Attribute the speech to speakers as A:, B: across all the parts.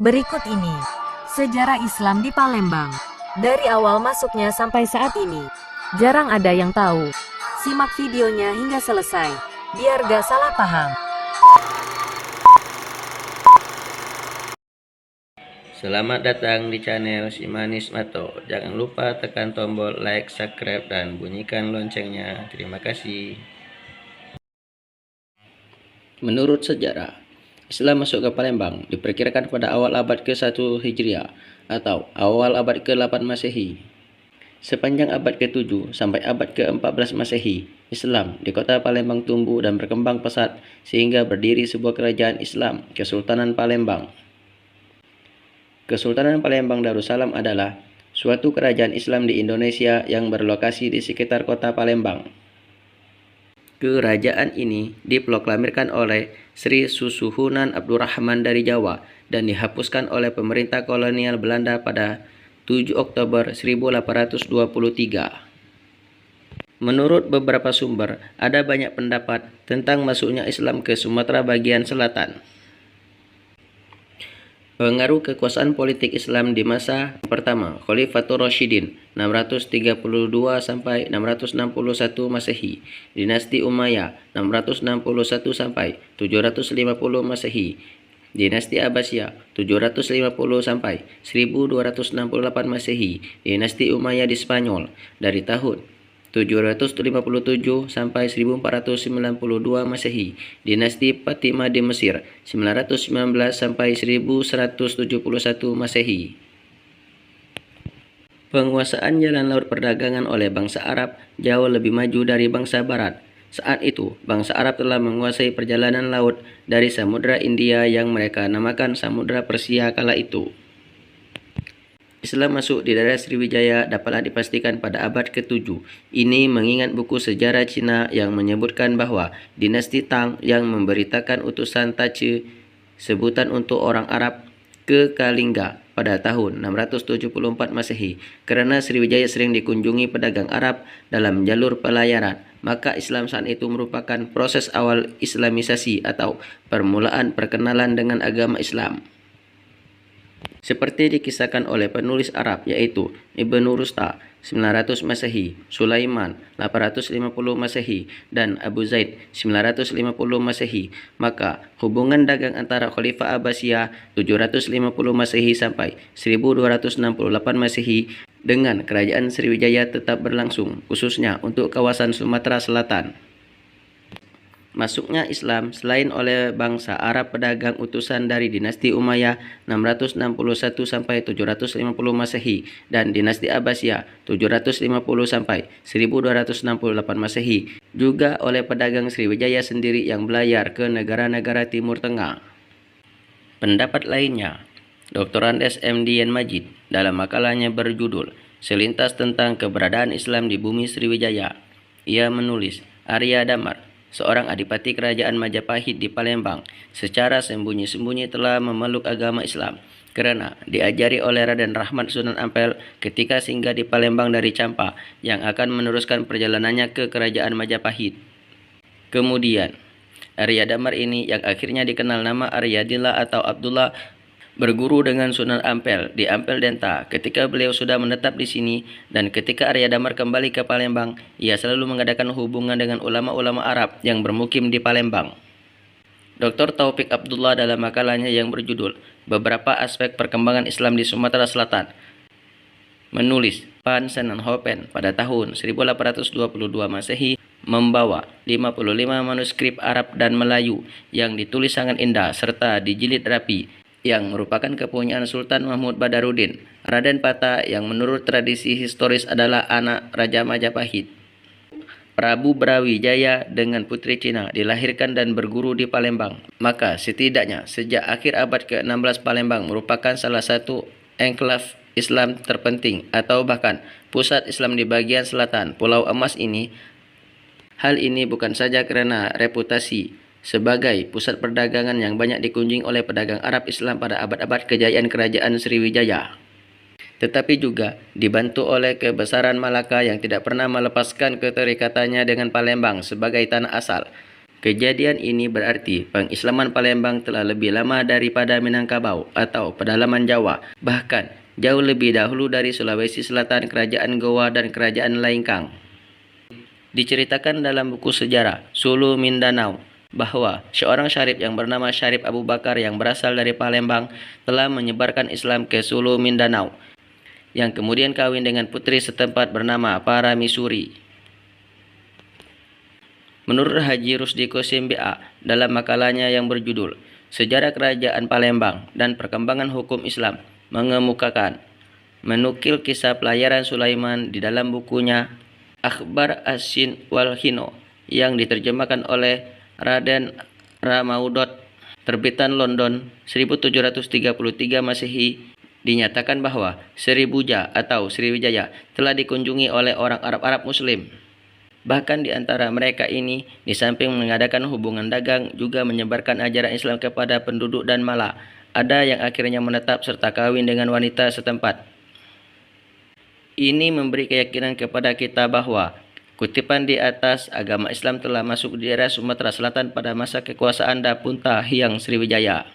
A: Berikut ini, sejarah Islam di Palembang. Dari awal masuknya sampai saat ini, jarang ada yang tahu. Simak videonya hingga selesai, biar gak salah paham.
B: Selamat datang di channel Si Manis Mato. Jangan lupa tekan tombol like, subscribe, dan bunyikan loncengnya. Terima kasih. Menurut sejarah, Islam masuk ke Palembang diperkirakan pada awal abad ke-1 Hijriah atau awal abad ke-8 Masehi. Sepanjang abad ke-7 sampai abad ke-14 Masehi, Islam di kota Palembang tumbuh dan berkembang pesat sehingga berdiri sebuah kerajaan Islam, Kesultanan Palembang. Kesultanan Palembang Darussalam adalah suatu kerajaan Islam di Indonesia yang berlokasi di sekitar kota Palembang. Kerajaan ini diproklamirkan oleh Sri Susuhunan Abdurrahman dari Jawa dan dihapuskan oleh pemerintah kolonial Belanda pada 7 Oktober 1823. Menurut beberapa sumber, ada banyak pendapat tentang masuknya Islam ke Sumatera bagian selatan. Pengaruh kekuasaan politik Islam di masa pertama Khalifatul Rasyidin 632 sampai 661 Masehi, Dinasti Umayyah 661 sampai 750 Masehi, Dinasti Abbasiyah 750 sampai 1268 Masehi, Dinasti Umayyah di Spanyol dari tahun 757 sampai 1492 Masehi, Dinasti Fatimah di Mesir 919 sampai 1171 Masehi. Penguasaan jalan laut perdagangan oleh bangsa Arab jauh lebih maju dari bangsa Barat. Saat itu, bangsa Arab telah menguasai perjalanan laut dari Samudra India yang mereka namakan Samudra Persia kala itu. Islam masuk di daerah Sriwijaya dapatlah dipastikan pada abad ke-7. Ini mengingat buku sejarah Cina yang menyebutkan bahwa dinasti Tang yang memberitakan utusan Tace, sebutan untuk orang Arab, ke Kalingga pada tahun 674 Masehi. Kerana Sriwijaya sering dikunjungi pedagang Arab dalam jalur pelayaran, maka Islam saat itu merupakan proses awal Islamisasi atau permulaan perkenalan dengan agama Islam. Seperti dikisahkan oleh penulis Arab yaitu Ibnu Rusta 900 Masehi, Sulaiman 850 Masehi, dan Abu Zaid 950 Masehi, maka hubungan dagang antara Khalifah Abbasiyah 750 Masehi sampai 1268 Masehi dengan Kerajaan Sriwijaya tetap berlangsung, khususnya untuk kawasan Sumatera Selatan. Masuknya Islam selain oleh bangsa Arab pedagang utusan dari dinasti Umayyah 661 sampai 750 Masehi dan dinasti Abbasiyah 750 sampai 1268 Masehi, juga oleh pedagang Sriwijaya sendiri yang belayar ke negara-negara Timur Tengah. Pendapat lainnya, Dr. Andes M. Dian Majid dalam makalahnya berjudul Selintas tentang Keberadaan Islam di Bumi Sriwijaya, ia menulis Arya Damar, seorang adipati kerajaan Majapahit di Palembang, secara sembunyi-sembunyi telah memeluk agama Islam kerana diajari oleh Raden Rahmat Sunan Ampel ketika singgah di Palembang dari Campa yang akan meneruskan perjalanannya ke kerajaan Majapahit. Kemudian, Arya Damar ini yang akhirnya dikenal nama Aryadillah atau Abdullah berguru dengan Sunan Ampel di Ampel Denta. Ketika beliau sudah menetap di sini dan ketika Arya Damar kembali ke Palembang, ia selalu mengadakan hubungan dengan ulama-ulama Arab yang bermukim di Palembang. Dr. Taufik Abdullah dalam makalahnya yang berjudul Beberapa Aspek Perkembangan Islam di Sumatera Selatan menulis Van Senenhoven pada tahun 1822 Masehi membawa 55 manuskrip Arab dan Melayu yang ditulis sangat indah serta dijilid rapi yang merupakan kepunyaan Sultan Mahmud Badarudin, Raden Pata yang menurut tradisi historis adalah anak Raja Majapahit. Prabu Brawijaya dengan putri Cina dilahirkan dan berguru di Palembang. Maka setidaknya sejak akhir abad ke-16 Palembang merupakan salah satu enklave Islam terpenting atau bahkan pusat Islam di bagian selatan Pulau Emas ini. Hal ini bukan saja kerana reputasi sebagai pusat perdagangan yang banyak dikunjungi oleh pedagang Arab Islam pada abad-abad kejayaan kerajaan Sriwijaya, tetapi juga dibantu oleh kebesaran Malaka yang tidak pernah melepaskan keterikatannya dengan Palembang sebagai tanah asal. Kejadian ini berarti pengislaman Palembang telah lebih lama daripada Minangkabau atau pedalaman Jawa, bahkan jauh lebih dahulu dari Sulawesi Selatan, Kerajaan Goa, dan Kerajaan Laingkang. Diceritakan dalam buku sejarah Sulu Mindanao bahwa seorang syarif yang bernama Syarif Abu Bakar yang berasal dari Palembang telah menyebarkan Islam ke Sulu Mindanao, yang kemudian kawin dengan putri setempat bernama Paramisuri. Menurut Haji Rusdi Qasim BA dalam makalahnya yang berjudul Sejarah Kerajaan Palembang dan Perkembangan Hukum Islam mengemukakan, menukil kisah pelayaran Sulaiman di dalam bukunya Akhbar As-Sin wal Hino yang diterjemahkan oleh Raden Ramaudot, terbitan London 1733 Masehi, dinyatakan bahwa Sribuja atau Sriwijaya telah dikunjungi oleh orang Arab Muslim. Bahkan di antara mereka ini, di samping mengadakan hubungan dagang, juga menyebarkan ajaran Islam kepada penduduk dan malah ada yang akhirnya menetap serta kawin dengan wanita setempat. Ini memberi keyakinan kepada kita bahwa kutipan di atas agama Islam telah masuk di daerah Sumatera Selatan pada masa kekuasaan Dapunta Hyang Sriwijaya.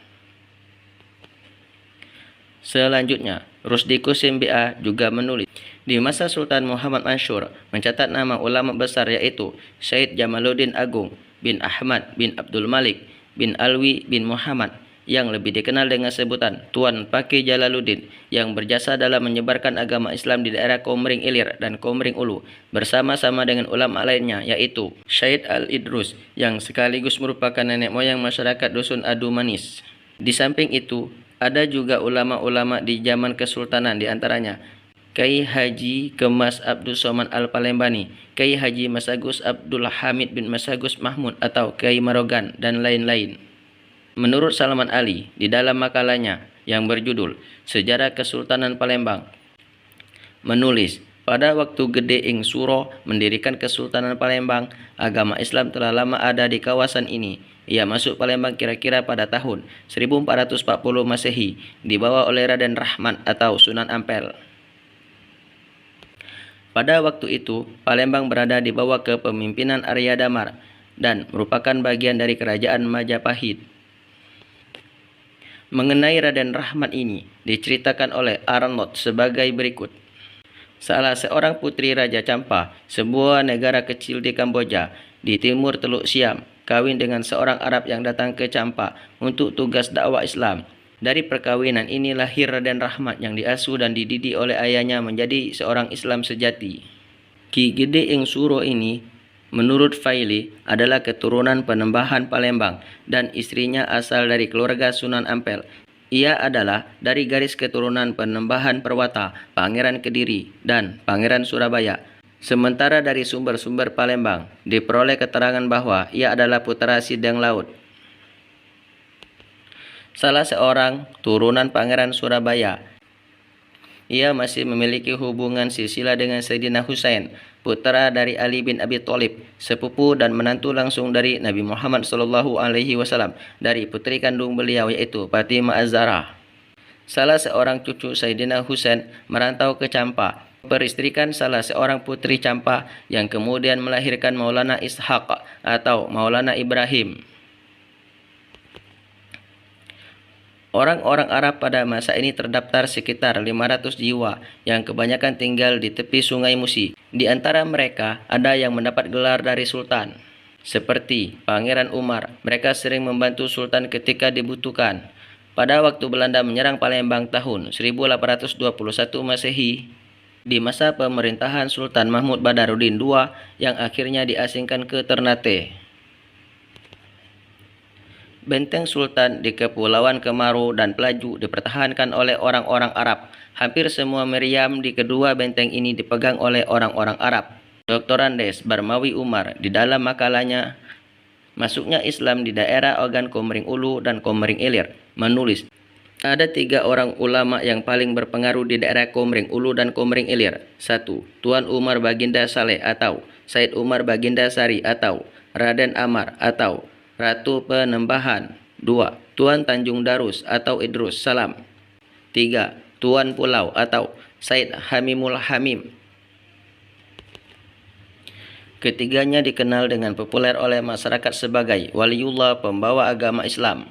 B: Selanjutnya, Rusdi Qasim BA juga menulis, di masa Sultan Muhammad Mansur mencatat nama ulama besar yaitu Syed Jamaluddin Agung bin Ahmad bin Abdul Malik bin Alwi bin Muhammad, yang lebih dikenal dengan sebutan Tuan Paki Jalaluddin, yang berjasa dalam menyebarkan agama Islam di daerah Komering Ilir dan Komering Ulu bersama-sama dengan ulama lainnya yaitu Syed Al-Idrus, yang sekaligus merupakan nenek moyang masyarakat Dusun Adu Manis. Di samping itu, ada juga ulama-ulama di zaman Kesultanan, di antaranya Kiai Haji Kemas Abdul Somad Al-Palembani, Kiai Haji Masagus Abdul Hamid bin Masagus Mahmud atau Kiai Marogan, dan lain-lain. Menurut Salman Ali di dalam makalahnya yang berjudul Sejarah Kesultanan Palembang, menulis, pada waktu Gede Ing Suro mendirikan Kesultanan Palembang, agama Islam telah lama ada di kawasan ini. Ia masuk Palembang kira-kira pada tahun 1440 Masehi, dibawa oleh Raden Rahmat atau Sunan Ampel. Pada waktu itu, Palembang berada di bawah kepemimpinan Arya Damar dan merupakan bagian dari Kerajaan Majapahit. Mengenai Raden Rahmat ini diceritakan oleh Arnaud sebagai berikut. Salah seorang putri Raja Champa, sebuah negara kecil di Kamboja, di timur Teluk Siam, kawin dengan seorang Arab yang datang ke Champa untuk tugas dakwah Islam. Dari perkawinan ini lahir Raden Rahmat yang diasuh dan dididik oleh ayahnya menjadi seorang Islam sejati. Ki Gede Ing Suro ini, menurut Faili, adalah keturunan Penembahan Palembang dan istrinya asal dari keluarga Sunan Ampel. Ia adalah dari garis keturunan Penembahan Perwata, Pangeran Kediri, dan Pangeran Surabaya. Sementara dari sumber-sumber Palembang diperoleh keterangan bahwa ia adalah putra Sideng Laut, salah seorang turunan Pangeran Surabaya. Ia masih memiliki hubungan silsilah dengan Sayyidina Husain, putra dari Ali bin Abi Thalib, sepupu dan menantu langsung dari Nabi Muhammad SAW, dari putri kandung beliau yaitu Fatimah Az-Zahra. Salah seorang cucu Sayyidina Husain merantau ke Champa, peristrikan salah seorang putri Champa yang kemudian melahirkan Maulana Ishaq atau Maulana Ibrahim. Orang-orang Arab pada masa ini terdaftar sekitar 500 jiwa yang kebanyakan tinggal di tepi Sungai Musi. Di antara mereka ada yang mendapat gelar dari Sultan, seperti Pangeran Umar. Mereka sering membantu Sultan ketika dibutuhkan. Pada waktu Belanda menyerang Palembang tahun 1821 Masehi, di masa pemerintahan Sultan Mahmud Badarudin II yang akhirnya diasingkan ke Ternate, Benteng Sultan di Kepulauan Kemaru dan Pelaju dipertahankan oleh orang-orang Arab. Hampir semua meriam di kedua benteng ini dipegang oleh orang-orang Arab. Dr. Andes Barmawi Umar di dalam makalahnya Masuknya Islam di daerah Ogan Komering Ulu dan Komering Ilir menulis, ada 3 orang ulama yang paling berpengaruh di daerah Komering Ulu dan Komering Ilir. 1. Tuan Umar Baginda Saleh atau Said Umar Baginda Sari atau Raden Amar atau Ratu Penembahan. 2. Tuan Tanjung Darus atau Idrus Salam. 3. Tuan Pulau atau Said Hamimul Hamim. Ketiganya dikenal dengan populer oleh masyarakat sebagai waliullah pembawa agama Islam.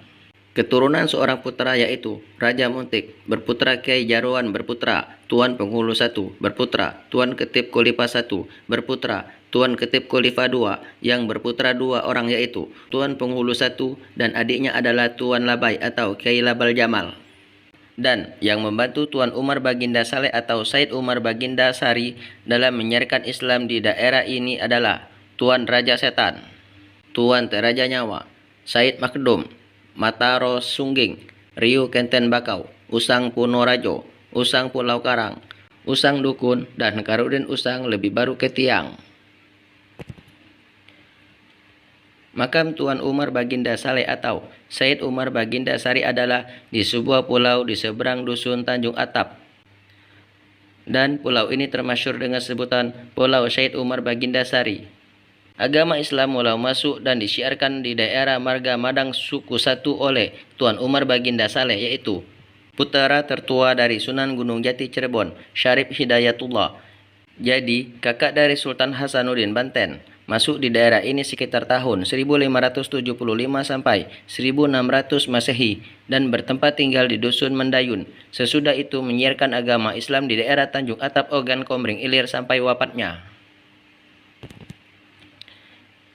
B: Keturunan seorang putra yaitu Raja Muntik, berputra Kiai Jarwan, berputra Tuan Penghulu I, berputra Tuan Ketip Khalifah I, berputra Tuan Ketip Khalifah II, yang berputra dua orang yaitu Tuan Penghulu I dan adiknya adalah Tuan Labai atau Kiai Labal Jamal. Dan yang membantu Tuan Umar Baginda Saleh atau Said Umar Baginda Sari dalam menyiarkan Islam di daerah ini adalah Tuan Raja Setan, Tuan Teraja Nyawa, Said Makdum, Mataro Sungging, Riu Kenten Bakau, Usang Punorajo, Usang Pulau Karang, Usang Dukun, dan Karudin Usang lebih baru Ketiang. Makam Tuan Umar Baginda Saleh atau Said Umar Baginda Sari adalah di sebuah pulau di seberang dusun Tanjung Atap. Dan pulau ini termasyhur dengan sebutan Pulau Said Umar Baginda Sari. Agama Islam mulai masuk dan disiarkan di daerah Marga Madang Suku Satu oleh Tuan Umar Baginda Saleh, yaitu putra tertua dari Sunan Gunung Jati Cirebon, Syarif Hidayatullah. Jadi kakak dari Sultan Hasanuddin Banten. Masuk di daerah ini sekitar tahun 1575 sampai 1600 Masehi dan bertempat tinggal di Dusun Mendayun. Sesudah itu menyiarkan agama Islam di daerah Tanjung Atap, Ogan Komering Ilir sampai wafatnya.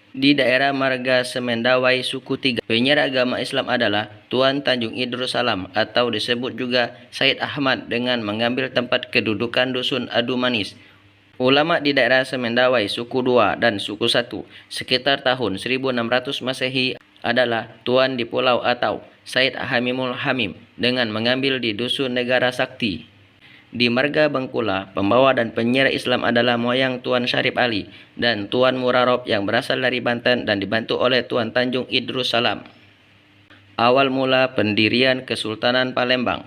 B: Di daerah Marga Semendawai Suku Tiga, penyiar agama Islam adalah Tuan Tanjung Idrus Salam atau disebut juga Said Ahmad dengan mengambil tempat kedudukan Dusun Adu Manis. Ulama di daerah Semendawai Suku 2 dan Suku 1 sekitar tahun 1600 Masehi adalah Tuan di Pulau atau Said Hamimul Hamim dengan mengambil di Dusun Negara Sakti. Di Marga Bengkula, pembawa dan penyiar Islam adalah moyang Tuan Syarif Ali dan Tuan Murarob yang berasal dari Banten dan dibantu oleh Tuan Tanjung Idrus Salam. Awal mula pendirian Kesultanan Palembang.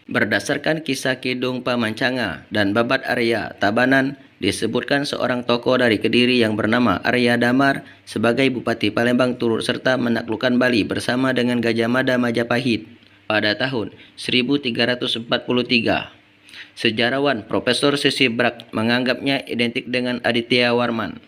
B: Berdasarkan kisah Kidung Pamancanga dan Babat Arya Tabanan, disebutkan seorang tokoh dari Kediri yang bernama Arya Damar sebagai Bupati Palembang turut serta menaklukkan Bali bersama dengan Gajah Mada Majapahit pada tahun 1343. Sejarawan Profesor Sisi Brak menganggapnya identik dengan Aditya Warman.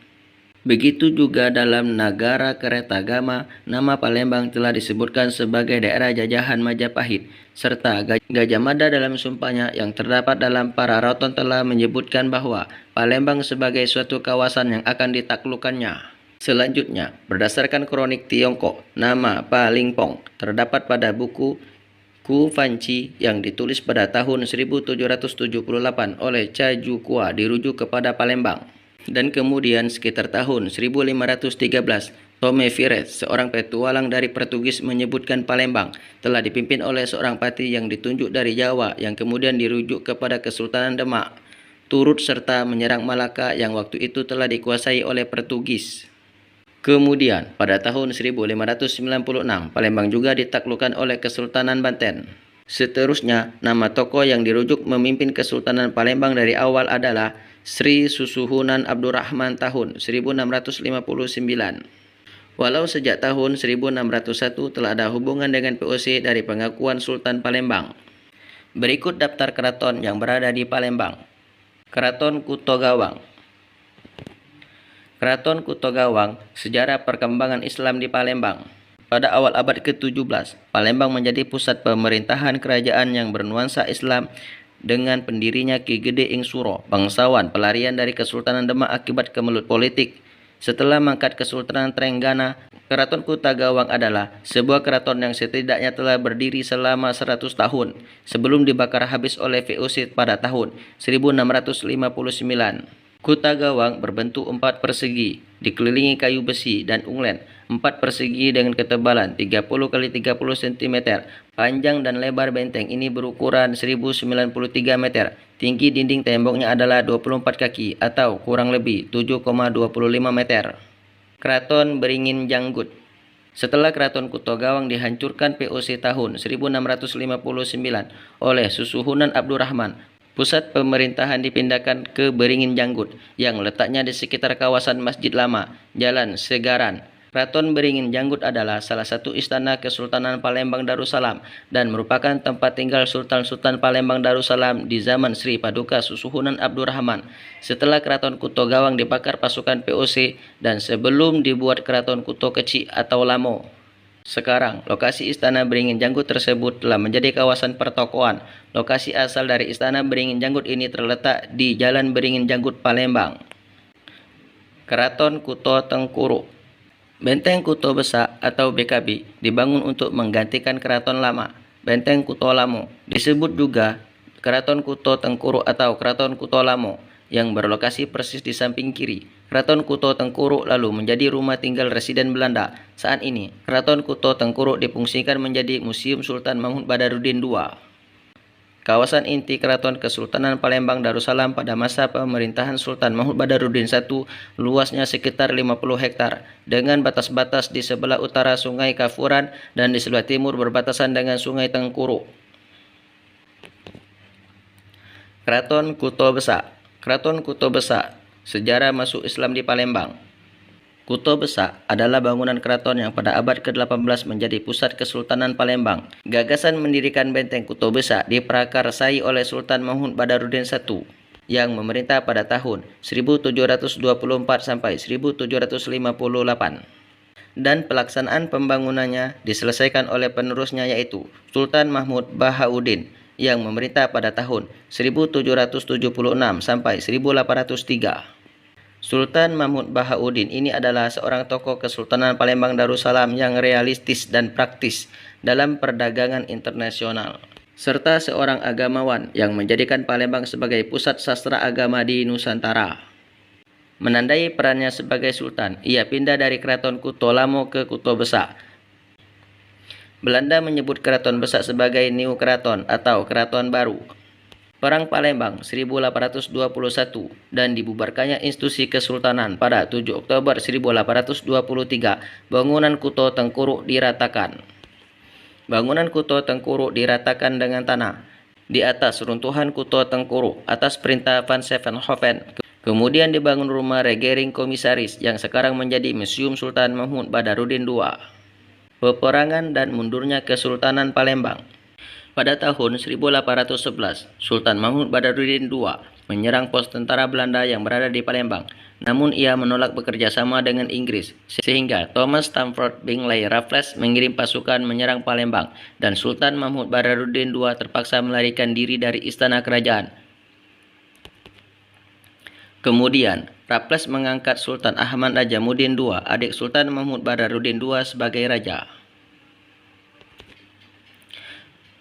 B: Begitu juga dalam Nagara Keretagama, nama Palembang telah disebutkan sebagai daerah jajahan Majapahit, serta Gajah Mada dalam sumpahnya yang terdapat dalam Pararaton telah menyebutkan bahwa Palembang sebagai suatu kawasan yang akan ditaklukkannya. Selanjutnya, berdasarkan kronik Tiongkok, nama Palingpong terdapat pada buku Ku Fanci yang ditulis pada tahun 1778 oleh Cha Jukua dirujuk kepada Palembang. Dan kemudian sekitar tahun 1513, Tome Fires, seorang petualang dari Portugis menyebutkan Palembang telah dipimpin oleh seorang pati yang ditunjuk dari Jawa yang kemudian dirujuk kepada Kesultanan Demak, turut serta menyerang Malaka yang waktu itu telah dikuasai oleh Portugis. Kemudian pada tahun 1596, Palembang juga ditaklukkan oleh Kesultanan Banten. Seterusnya, nama tokoh yang dirujuk memimpin Kesultanan Palembang dari awal adalah Sri Susuhunan Abdurrahman tahun 1659. Walau sejak tahun 1601 telah ada hubungan dengan POC dari pengakuan Sultan Palembang. Berikut daftar keraton yang berada di Palembang. Keraton Kutogawang. Keraton Kutogawang, sejarah perkembangan Islam di Palembang. Pada awal abad ke-17, Palembang menjadi pusat pemerintahan kerajaan yang bernuansa Islam dengan pendirinya Ki Gede Ing Suro, bangsawan pelarian dari Kesultanan Demak akibat kemelut politik. Setelah mangkat Kesultanan Trenggana, Keraton Kutogawang adalah sebuah keraton yang setidaknya telah berdiri selama 100 tahun sebelum dibakar habis oleh VOC pada tahun 1659. Kutogawang berbentuk 4 persegi, dikelilingi kayu besi dan unglen, 4 persegi dengan ketebalan 30 x 30 cm. Panjang dan lebar benteng ini berukuran 1093 meter. Tinggi dinding temboknya adalah 24 kaki atau kurang lebih 7,25 meter. Keraton Beringin Janggut. Setelah Keraton Kutogawang dihancurkan POC tahun 1659 oleh Susuhunan Abdurrahman, pusat pemerintahan dipindahkan ke Beringin Janggut yang letaknya di sekitar kawasan Masjid Lama, Jalan Segaran, Keraton Beringin Janggut adalah salah satu istana Kesultanan Palembang Darussalam dan merupakan tempat tinggal Sultan-Sultan Palembang Darussalam di zaman Sri Paduka Susuhunan Abdurrahman. Setelah Keraton Kuto Gawang dibakar pasukan POC dan sebelum dibuat Keraton Kuto Kecil atau Lamo. Sekarang, lokasi Istana Beringin Janggut tersebut telah menjadi kawasan pertokoan. Lokasi asal dari Istana Beringin Janggut ini terletak di Jalan Beringin Janggut, Palembang. Keraton Kuto Tengkuruk. Benteng Kuto Besak atau BKB dibangun untuk menggantikan Keraton Lama. Benteng Kuto Lamo disebut juga Keraton Kuto Tengkuruk atau Keraton Kuto Lamo yang berlokasi persis di samping kiri. Keraton Kuto Tengkuruk lalu menjadi rumah tinggal residen Belanda. Saat ini, Keraton Kuto Tengkuruk difungsikan menjadi Museum Sultan Mahmud Badarudin II. Kawasan inti Keraton Kesultanan Palembang Darussalam pada masa pemerintahan Sultan Mahmud Badarudin I luasnya sekitar 50 hektar dengan batas-batas di sebelah utara Sungai Kafuran dan di sebelah timur berbatasan dengan Sungai Tengkuruk. Keraton Kuto Besak. Keraton Kuto Besak, sejarah masuk Islam di Palembang. Kuto Besak adalah bangunan keraton yang pada abad ke-18 menjadi pusat Kesultanan Palembang. Gagasan mendirikan benteng Kuto Besak diprakarsai oleh Sultan Mahmud Badarudin I yang memerintah pada tahun 1724 sampai 1758. Dan pelaksanaan pembangunannya diselesaikan oleh penerusnya yaitu Sultan Mahmud Bahauddin yang memerintah pada tahun 1776 sampai 1803. Sultan Mahmud Bahauddin ini adalah seorang tokoh Kesultanan Palembang Darussalam yang realistis dan praktis dalam perdagangan internasional, serta seorang agamawan yang menjadikan Palembang sebagai pusat sastra agama di Nusantara. Menandai perannya sebagai sultan, ia pindah dari Keraton Kuto Lamo ke Kuto Besak. Belanda menyebut Keraton Besak sebagai New Keraton atau Keraton Baru. Perang Palembang 1821 dan dibubarkannya institusi kesultanan pada 7 Oktober 1823, bangunan Kuto Tengkuruk diratakan. Bangunan Kuto Tengkuruk diratakan dengan tanah di atas runtuhan Kuto Tengkuruk atas perintah Van Zevenhoven. Kemudian dibangun rumah Regering Komisaris yang sekarang menjadi Museum Sultan Mahmud Badarudin II. Peperangan dan mundurnya Kesultanan Palembang. Pada tahun 1811, Sultan Mahmud Badarudin II menyerang pos tentara Belanda yang berada di Palembang. Namun ia menolak bekerja sama dengan Inggris, sehingga Thomas Stamford Bingley Raffles mengirim pasukan menyerang Palembang dan Sultan Mahmud Badarudin II terpaksa melarikan diri dari istana kerajaan. Kemudian, Raffles mengangkat Sultan Ahmad Najamuddin II, adik Sultan Mahmud Badarudin II sebagai raja.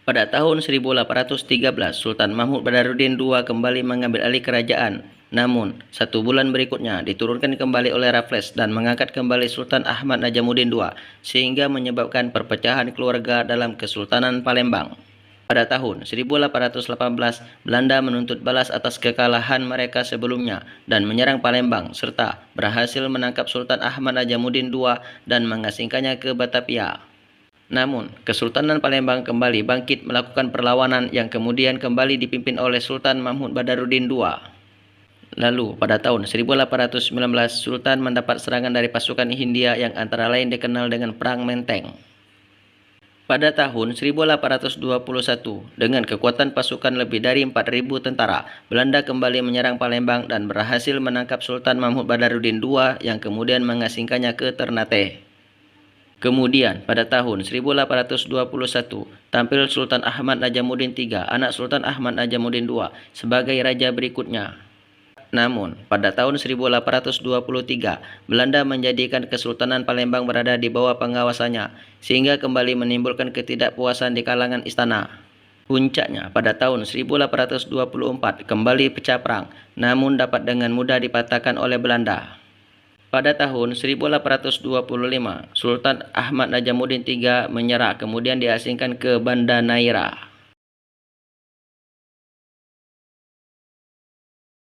B: Pada tahun 1813, Sultan Mahmud Badarudin II kembali mengambil alih kerajaan. Namun, 1 bulan berikutnya diturunkan kembali oleh Raffles dan mengangkat kembali Sultan Ahmad Najamuddin II, sehingga menyebabkan perpecahan keluarga dalam Kesultanan Palembang. Pada tahun 1818, Belanda menuntut balas atas kekalahan mereka sebelumnya dan menyerang Palembang, serta berhasil menangkap Sultan Ahmad Najamuddin II dan mengasingkannya ke Batavia. Namun, Kesultanan Palembang kembali bangkit melakukan perlawanan yang kemudian kembali dipimpin oleh Sultan Mahmud Badarudin II. Lalu, pada tahun 1819, Sultan mendapat serangan dari pasukan Hindia yang antara lain dikenal dengan Perang Menteng. Pada tahun 1821, dengan kekuatan pasukan lebih dari 4.000 tentara, Belanda kembali menyerang Palembang dan berhasil menangkap Sultan Mahmud Badarudin II yang kemudian mengasingkannya ke Ternate. Kemudian, pada tahun 1821, tampil Sultan Ahmad Najamuddin III, anak Sultan Ahmad Najamuddin II, sebagai raja berikutnya. Namun, pada tahun 1823, Belanda menjadikan Kesultanan Palembang berada di bawah pengawasannya, sehingga kembali menimbulkan ketidakpuasan di kalangan istana. Puncaknya, pada tahun 1824, kembali pecah perang, namun dapat dengan mudah dipatahkan oleh Belanda. Pada tahun 1825, Sultan Ahmad Najamuddin III menyerah kemudian diasingkan ke Banda Neira.